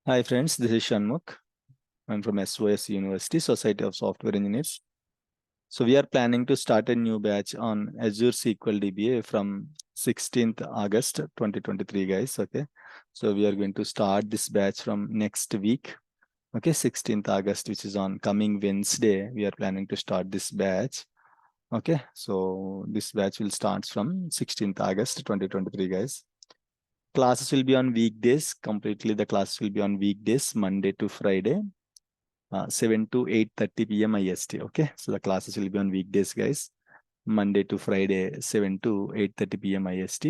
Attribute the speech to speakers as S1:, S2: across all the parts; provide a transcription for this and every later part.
S1: Hi friends, this is Shanmukh. I'm from SOSE University, Society of Software Engineers. So we are planning to start a new batch on Azure Sql DBA from 16th August 2023, guys. Okay. So we are going to start this batch from next week. Okay, 16th August, which is on coming Wednesday. We are planning to start this batch. Okay, so this batch will start from 16th August 2023, guys. Classes will be on weekdays. Completely the classes will be on weekdays, Monday to Friday. 7 to 8:30 p.m. IST. Okay, so the classes will be on weekdays, guys. Monday to Friday, 7 to 8:30 p.m. IST.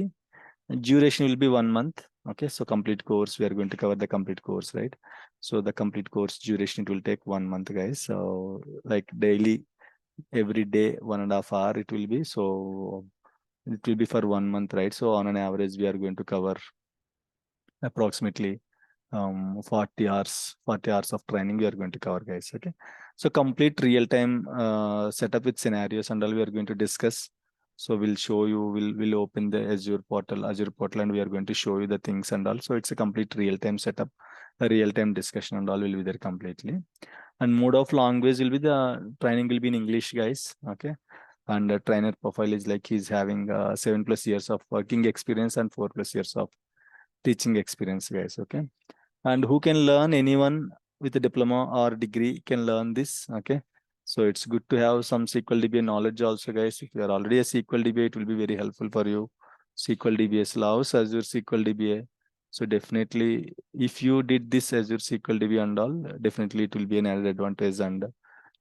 S1: Duration will be 1 month. Okay, so complete course, we are going to cover the complete course, right? So the complete course duration, it will take 1 month, guys. So like daily, every day, 1.5 hours it will be. So it will be for 1 month, right? So on an average, we are going to cover approximately 40 hours of training we are going to cover, guys. Okay, so complete real-time setup with scenarios and all we are going to discuss. So we'll show you, we'll open the Azure portal, and we are going to show you the things and all. So it's a complete real-time setup, a real-time discussion and all will be there completely. And mode of language will be the training will be in English, guys. Okay, and the trainer profile is like he's having 7+ years of working experience and 4+ years of teaching experience, guys. Okay, and who can learn, anyone with a diploma or degree can learn this. Okay, so it's good to have some SQL DBA knowledge also, guys. If you are already a SQL DBA, it will be very helpful for you. SQL DBA loves Azure SQL DBA. So definitely, if you did this Azure SQL DBA and all, definitely it will be an added advantage. And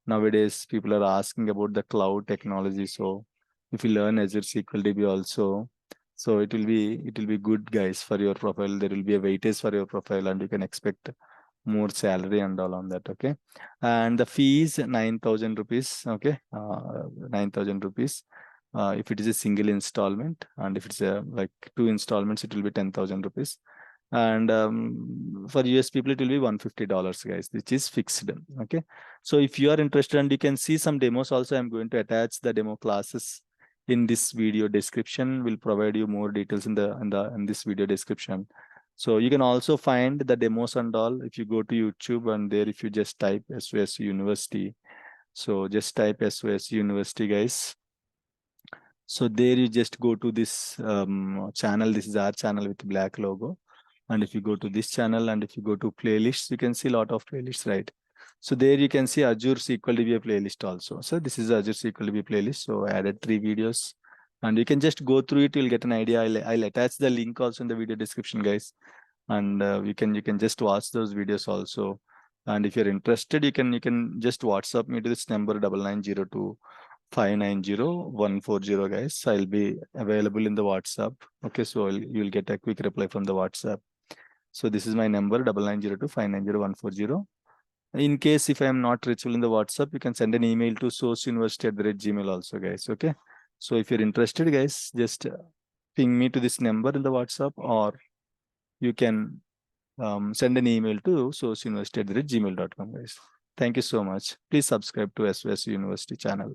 S1: nowadays, people are asking about the cloud technology. So if you learn Azure SQL DBA also, so it will be good, guys, for your profile. There will be a weightage for your profile, and you can expect more salary and all on that. Okay, and the fee is 9,000 rupees. Okay, 9,000 rupees. If it is a single installment, and if it's a like 2 installments, it will be 10,000 rupees. And for US people, it will be $150, guys, which is fixed. Okay, so if you are interested, and you can see some demos also, I'm going to attach the demo classes in this video description. Will provide you more details in this video description. So you can also find the demos and all if you go to YouTube, and there if you just type SOS University. So just type SOS University, guys. So there you just go to this channel. This is our channel with black logo. And if you go to this channel, and if you go to playlists, you can see a lot of playlists, right? So there you can see Azure SQL DBA playlist also. So this is Azure SQL DBA playlist. So I added 3 videos, and you can just go through it. You'll get an idea. I'll attach the link also in the video description, guys. And you can just watch those videos also. And if you're interested, you can just WhatsApp me to this number 9902 590 140, guys. I'll be available in the WhatsApp. Okay, so you'll get a quick reply from the WhatsApp. So this is my number 9902 590 140. In case if I am not reachable in the WhatsApp, you can send an email to sourceuniversity@gmail also, guys. Okay, so if you're interested, guys, just ping me to this number in the WhatsApp, or you can send an email to sourceuniversity@gmail.com, guys. Thank you so much. Please subscribe to SOS University channel.